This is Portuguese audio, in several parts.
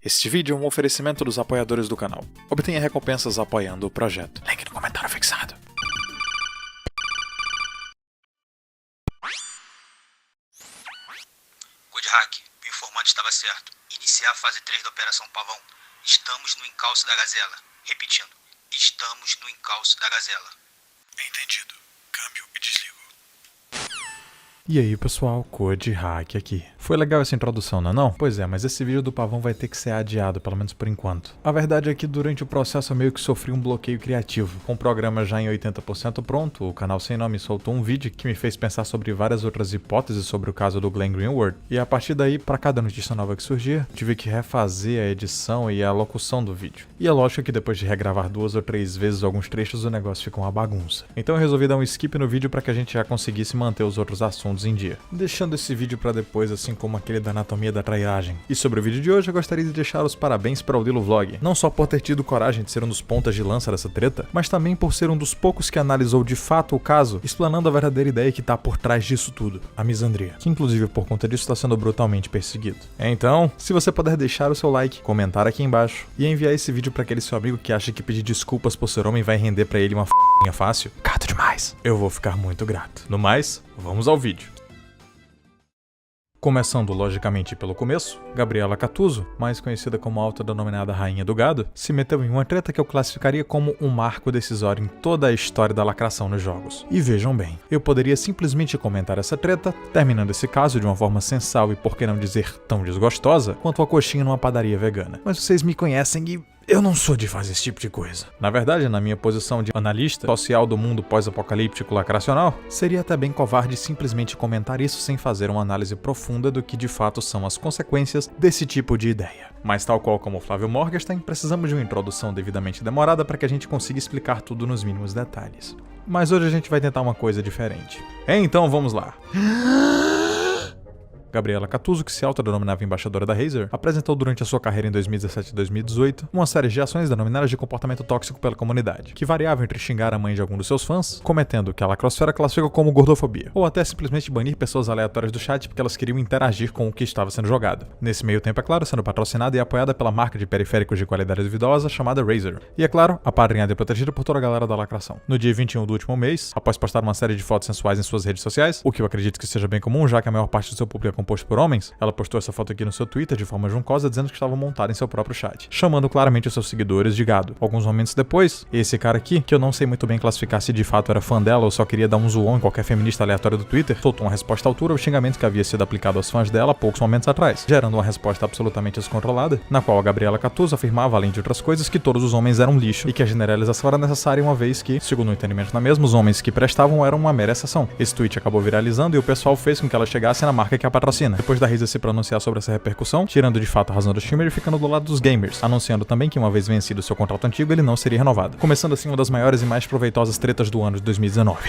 Este vídeo é um oferecimento dos apoiadores do canal. Obtenha recompensas apoiando o projeto. Link no comentário fixado. Code Hack, o informante estava certo. Iniciar a fase 3 da Operação Pavão. Estamos no encalço da Gazela. Repetindo, estamos no encalço da Gazela. Entendido. Câmbio e desligo. E aí pessoal, Code Hack aqui. Foi legal essa introdução, não é não? Pois é, mas esse vídeo do pavão vai ter que ser adiado, pelo menos por enquanto. A verdade é que durante o processo eu meio que sofri um bloqueio criativo. Com o programa já em 80% pronto, o canal Sem Nome soltou um vídeo que me fez pensar sobre várias outras hipóteses sobre o caso do Glenn Greenwald. E a partir daí, pra cada notícia nova que surgia, tive que refazer a edição e a locução do vídeo. E é lógico que depois de regravar 2 ou 3 vezes alguns trechos, o negócio ficou uma bagunça. Então eu resolvi dar um skip no vídeo pra que a gente já conseguisse manter os outros assuntos em dia, deixando esse vídeo pra depois, assim como aquele da anatomia da trairagem. E sobre o vídeo de hoje, eu gostaria de deixar os parabéns para o Dilo Vlog, não só por ter tido coragem de ser um dos pontas de lança dessa treta, mas também por ser um dos poucos que analisou de fato o caso, explanando a verdadeira ideia que tá por trás disso tudo, a misandria, que inclusive por conta disso está sendo brutalmente perseguido. Então, se você puder deixar o seu like, comentar aqui embaixo e enviar esse vídeo para aquele seu amigo que acha que pedir desculpas por ser homem vai render para ele uma f***inha fácil, gato demais, eu vou ficar muito grato. No mais, vamos ao vídeo. Começando logicamente pelo começo, Gabriela Catuzzo, mais conhecida como a autodenominada Rainha do Gado, se meteu em uma treta que eu classificaria como um marco decisório em toda a história da lacração nos jogos. E vejam bem, eu poderia simplesmente comentar essa treta, terminando esse caso de uma forma sensal e por que não dizer tão desgostosa, quanto a coxinha numa padaria vegana. Mas vocês me conhecem e eu não sou de fazer esse tipo de coisa. Na verdade, na minha posição de analista social do mundo pós-apocalíptico lacracional, seria até bem covarde simplesmente comentar isso sem fazer uma análise profunda do que de fato são as consequências desse tipo de ideia. Mas tal qual como Flávio Morgenstern, precisamos de uma introdução devidamente demorada para que a gente consiga explicar tudo nos mínimos detalhes. Mas hoje a gente vai tentar uma coisa diferente. Então vamos lá. Gabriela Catuzzo, que se autodenominava embaixadora da Razer, apresentou durante a sua carreira em 2017 e 2018 uma série de ações denominadas de comportamento tóxico pela comunidade, que variavam entre xingar a mãe de algum dos seus fãs, cometendo o que a lacrosfera classifica como gordofobia, ou até simplesmente banir pessoas aleatórias do chat porque elas queriam interagir com o que estava sendo jogado. Nesse meio tempo, é claro, sendo patrocinada e apoiada pela marca de periféricos de qualidade duvidosa chamada Razer, e é claro, apadrinhada e protegida por toda a galera da lacração. No dia 21 do último mês, após postar uma série de fotos sensuais em suas redes sociais, o que eu acredito que seja bem comum, já que a maior parte do seu público é composto por homens, ela postou essa foto aqui no seu Twitter de forma juncosa dizendo que estava montada em seu próprio chat, chamando claramente os seus seguidores de gado. Alguns momentos depois, esse cara aqui, que eu não sei muito bem classificar se de fato era fã dela ou só queria dar um zoão em qualquer feminista aleatória do Twitter, soltou uma resposta à altura ao xingamento que havia sido aplicado aos fãs dela poucos momentos atrás, gerando uma resposta absolutamente descontrolada, na qual a Gabriela Catuzzo afirmava, além de outras coisas, que todos os homens eram lixo e que a generalização era necessária uma vez que, segundo o entendimento na mesma, os homens que prestavam eram uma mera exceção. Esse tweet acabou viralizando e o pessoal fez com que ela chegasse na marca que a patrocina. Depois da Razer se pronunciar sobre essa repercussão, tirando de fato a razão do streamer e ficando do lado dos gamers, anunciando também que uma vez vencido seu contrato antigo, ele não seria renovado. Começando assim uma das maiores e mais proveitosas tretas do ano de 2019.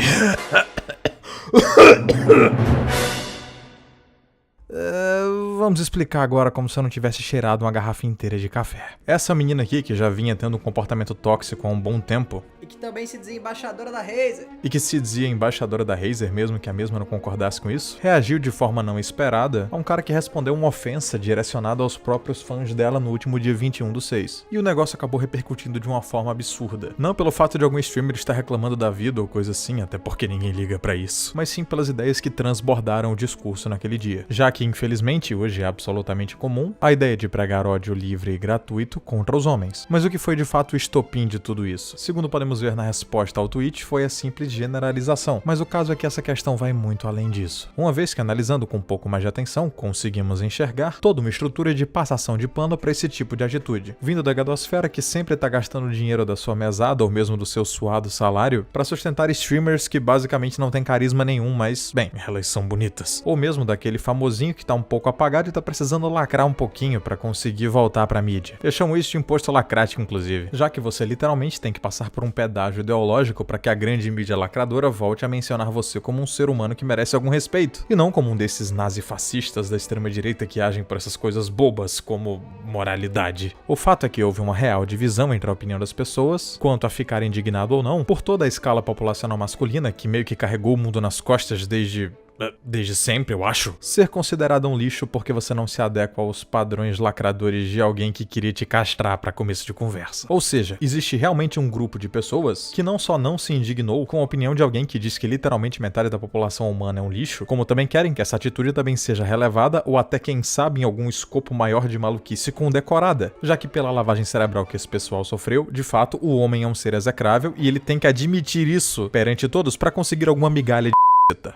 Vamos explicar agora como se eu não tivesse cheirado uma garrafa inteira de café. Essa menina aqui, que já vinha tendo um comportamento tóxico há um bom tempo, e que também se dizia embaixadora da Razer. E que se dizia embaixadora da Razer, mesmo que a mesma não concordasse com isso, reagiu de forma não esperada a um cara que respondeu uma ofensa direcionada aos próprios fãs dela no último dia 21/6. E o negócio acabou repercutindo de uma forma absurda. Não pelo fato de algum streamer estar reclamando da vida ou coisa assim, até porque ninguém liga pra isso, mas sim pelas ideias que transbordaram o discurso naquele dia. Já que, infelizmente, hoje é absolutamente comum a ideia de pregar ódio livre e gratuito contra os homens. Mas o que foi de fato o estopim de tudo isso? Segundo podemos ver na resposta ao tweet, foi a simples generalização, mas o caso é que essa questão vai muito além disso. Uma vez que analisando com um pouco mais de atenção, conseguimos enxergar toda uma estrutura de passação de pano para esse tipo de atitude, vindo da gadosfera que sempre tá gastando dinheiro da sua mesada ou mesmo do seu suado salário para sustentar streamers que basicamente não tem carisma nenhum, mas, bem, elas são bonitas. Ou mesmo daquele famosinho que tá um pouco apagado e tá precisando lacrar um pouquinho para conseguir voltar pra mídia. Eu chamo isso de imposto lacrático, inclusive, já que você literalmente tem que passar por um pedágio ideológico para que a grande mídia lacradora volte a mencionar você como um ser humano que merece algum respeito, e não como um desses nazifascistas da extrema-direita que agem por essas coisas bobas como moralidade. O fato é que houve uma real divisão entre a opinião das pessoas, quanto a ficar indignado ou não, por toda a escala populacional masculina que meio que carregou o mundo nas costas desde Desde sempre, eu acho. Ser considerado um lixo porque você não se adequa aos padrões lacradores de alguém que queria te castrar pra começo de conversa. Ou seja, existe realmente um grupo de pessoas que não só não se indignou com a opinião de alguém que diz que literalmente metade da população humana é um lixo, como também querem que essa atitude também seja relevada ou até, quem sabe, em algum escopo maior de maluquice condecorada, já que pela lavagem cerebral que esse pessoal sofreu, de fato, o homem é um ser execrável e ele tem que admitir isso perante todos pra conseguir alguma migalha de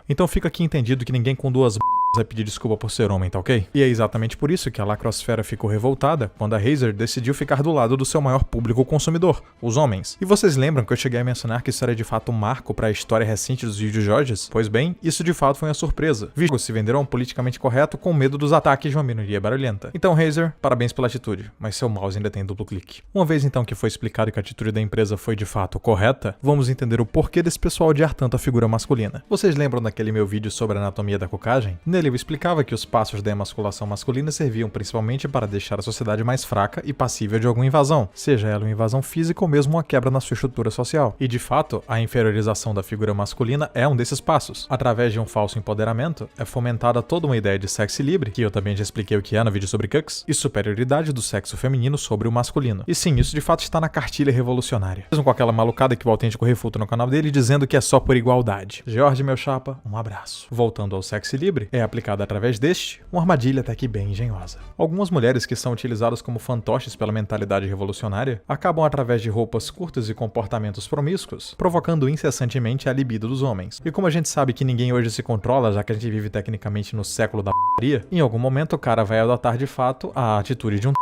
então fica aqui entendido que ninguém com duas vai pedir desculpa por ser homem, tá ok? E é exatamente por isso que a lacrosfera ficou revoltada quando a Razer decidiu ficar do lado do seu maior público consumidor, os homens. E vocês lembram que eu cheguei a mencionar que isso era de fato um marco para a história recente dos videojogos? Pois bem, isso de fato foi uma surpresa. Videojogos se venderam politicamente correto com medo dos ataques de uma minoria barulhenta. Então, Razer, parabéns pela atitude, mas seu mouse ainda tem duplo clique. Uma vez então que foi explicado que a atitude da empresa foi de fato correta, vamos entender o porquê desse pessoal odiar tanto a figura masculina. Vocês lembram daquele meu vídeo sobre a anatomia da cocagem? Nele eu explicava que os passos da emasculação masculina serviam principalmente para deixar a sociedade mais fraca e passível de alguma invasão, seja ela uma invasão física ou mesmo uma quebra na sua estrutura social. E de fato, a inferiorização da figura masculina é um desses passos. Através de um falso empoderamento, é fomentada toda uma ideia de sexo livre, que eu também já expliquei o que é no vídeo sobre cucks, e superioridade do sexo feminino sobre o masculino. E sim, isso de fato está na cartilha revolucionária. Mesmo com aquela malucada que o Autêntico refuta no canal dele dizendo que é só por igualdade. George, meu chapa, um abraço. Voltando ao sexo livre, é aplicado através deste, uma armadilha até que bem engenhosa. Algumas mulheres que são utilizadas como fantoches pela mentalidade revolucionária acabam através de roupas curtas e comportamentos promíscuos, provocando incessantemente a libido dos homens. E como a gente sabe que ninguém hoje se controla, já que a gente vive tecnicamente no século da p***ria, em algum momento o cara vai adotar de fato a atitude de um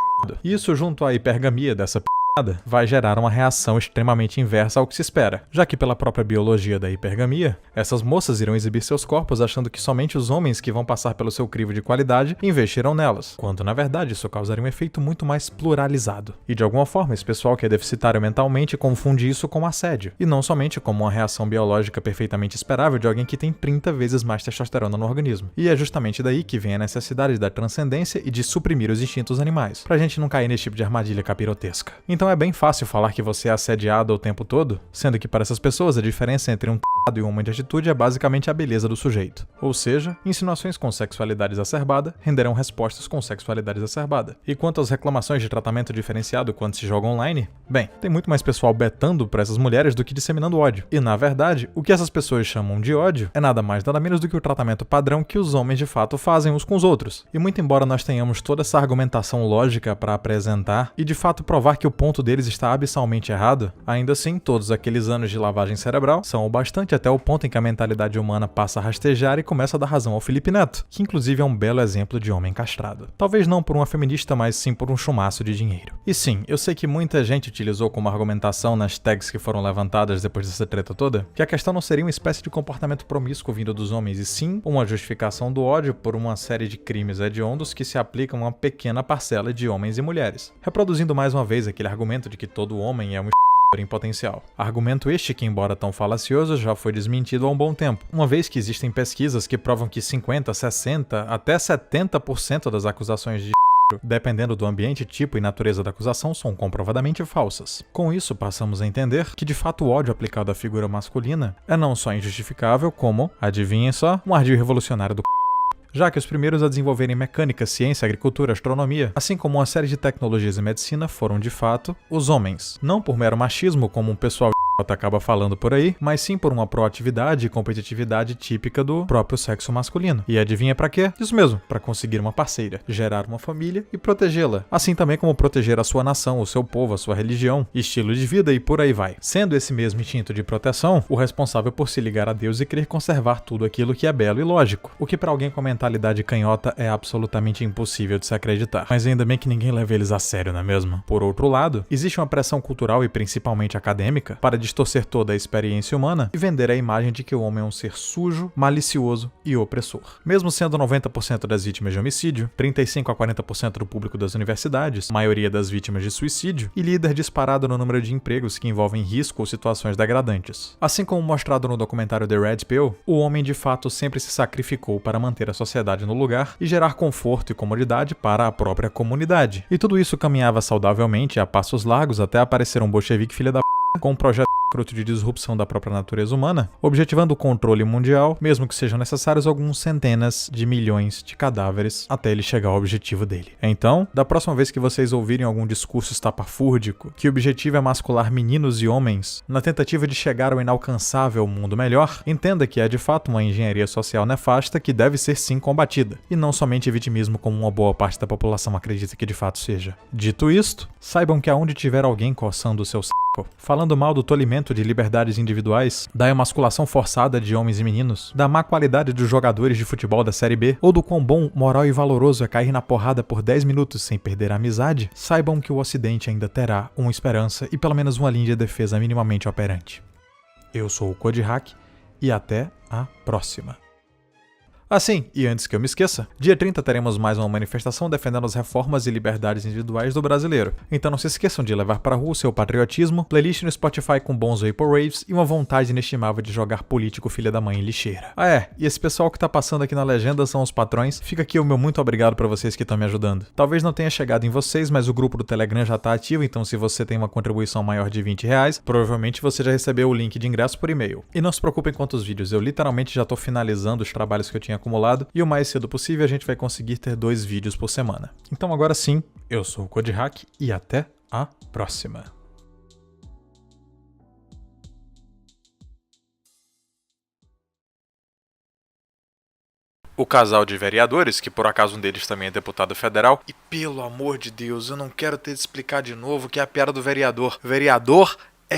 e isso junto à hipergamia dessa vai gerar uma reação extremamente inversa ao que se espera, já que pela própria biologia da hipergamia, essas moças irão exibir seus corpos achando que somente os homens que vão passar pelo seu crivo de qualidade investirão nelas, quando na verdade isso causaria um efeito muito mais pluralizado. E de alguma forma esse pessoal que é deficitário mentalmente confunde isso com assédio, e não somente como uma reação biológica perfeitamente esperável de alguém que tem 30 vezes mais testosterona no organismo. E é justamente daí que vem a necessidade da transcendência e de suprimir os instintos animais, pra gente não cair nesse tipo de armadilha capirotesca. Então é bem fácil falar que você é assediado o tempo todo, sendo que para essas pessoas a diferença entre um e um homem de atitude é basicamente a beleza do sujeito. Ou seja, insinuações com sexualidade exacerbada renderão respostas com sexualidade exacerbada. E quanto às reclamações de tratamento diferenciado quando se joga online, bem, tem muito mais pessoal betando para essas mulheres do que disseminando ódio. E na verdade, o que essas pessoas chamam de ódio é nada mais nada menos do que o tratamento padrão que os homens de fato fazem uns com os outros. E muito embora nós tenhamos toda essa argumentação lógica para apresentar e de fato provar que o ponto deles está abissalmente errado, ainda assim todos aqueles anos de lavagem cerebral são o bastante até o ponto em que a mentalidade humana passa a rastejar e começa a dar razão ao Felipe Neto, que inclusive é um belo exemplo de homem castrado. Talvez não por uma feminista, mas sim por um chumaço de dinheiro. E sim, eu sei que muita gente utilizou como argumentação nas tags que foram levantadas depois dessa treta toda, que a questão não seria uma espécie de comportamento promíscuo vindo dos homens, e sim uma justificação do ódio por uma série de crimes hediondos que se aplicam a uma pequena parcela de homens e mulheres, reproduzindo mais uma vez aquele argumento de que todo homem é um em potencial. Argumento este que, embora tão falacioso, já foi desmentido há um bom tempo, uma vez que existem pesquisas que provam que 50%, 60%, até 70% das acusações de dependendo do ambiente, tipo e natureza da acusação, são comprovadamente falsas. Com isso, passamos a entender que de fato o ódio aplicado à figura masculina é não só injustificável, como, adivinhem só, um ardil revolucionário do já que os primeiros a desenvolverem mecânica, ciência, agricultura, astronomia, assim como uma série de tecnologias e medicina foram, de fato, os homens. Não por mero machismo, como um pessoal acaba falando por aí, mas sim por uma proatividade e competitividade típica do próprio sexo masculino. E adivinha pra quê? Isso mesmo, pra conseguir uma parceira, gerar uma família e protegê-la. Assim também como proteger a sua nação, o seu povo, a sua religião, estilo de vida e por aí vai. Sendo esse mesmo instinto de proteção o responsável por se ligar a Deus e querer conservar tudo aquilo que é belo e lógico. O que pra alguém com a mentalidade canhota é absolutamente impossível de se acreditar. Mas ainda bem que ninguém leva eles a sério, não é mesmo? Por outro lado, existe uma pressão cultural e principalmente acadêmica para distorcer toda a experiência humana e vender a imagem de que o homem é um ser sujo, malicioso e opressor. Mesmo sendo 90% das vítimas de homicídio, 35 a 40% do público das universidades, maioria das vítimas de suicídio e líder disparado no número de empregos que envolvem risco ou situações degradantes. Assim como mostrado no documentário The Red Pill, o homem de fato sempre se sacrificou para manter a sociedade no lugar e gerar conforto e comodidade para a própria comunidade. E tudo isso caminhava saudavelmente a passos largos até aparecer um bolchevique filha da p*** com um projeto fruto de disrupção da própria natureza humana, objetivando o controle mundial, mesmo que sejam necessários alguns centenas de milhões de cadáveres até ele chegar ao objetivo dele. Então, da próxima vez que vocês ouvirem algum discurso estapafúrdico que o objetivo é mascular meninos e homens na tentativa de chegar ao inalcançável mundo melhor, entenda que é de fato uma engenharia social nefasta que deve ser sim combatida, e não somente vitimismo como uma boa parte da população acredita que de fato seja. Dito isto, saibam que aonde tiver alguém coçando o seu falando mal do tolimento de liberdades individuais, da emasculação forçada de homens e meninos, da má qualidade dos jogadores de futebol da Série B, ou do quão bom, moral e valoroso é cair na porrada por 10 minutos sem perder a amizade, saibam que o Ocidente ainda terá uma esperança e pelo menos uma linha de defesa minimamente operante. Eu sou o Codhack e até a próxima. Assim, e antes que eu me esqueça, dia 30 teremos mais uma manifestação defendendo as reformas e liberdades individuais do brasileiro. Então não se esqueçam de levar para a rua o seu patriotismo, playlist no Spotify com bons vaporwaves e uma vontade inestimável de jogar político filha da mãe em lixeira. Ah é, e esse pessoal que tá passando aqui na legenda são os patrões, fica aqui o meu muito obrigado para vocês que estão me ajudando. Talvez não tenha chegado em vocês, mas o grupo do Telegram já tá ativo, então se você tem uma contribuição maior de R$20, provavelmente você já recebeu o link de ingresso por e-mail. E não se preocupem quanto os vídeos, eu literalmente já tô finalizando os trabalhos que eu tinha acumulado, e o mais cedo possível a gente vai conseguir ter 2 vídeos por semana. Então agora sim, eu sou o Codhack e até a próxima. O casal de vereadores, que por acaso um deles também é deputado federal, e pelo amor de Deus, eu não quero ter de explicar de novo que é a piada do vereador. Vereador é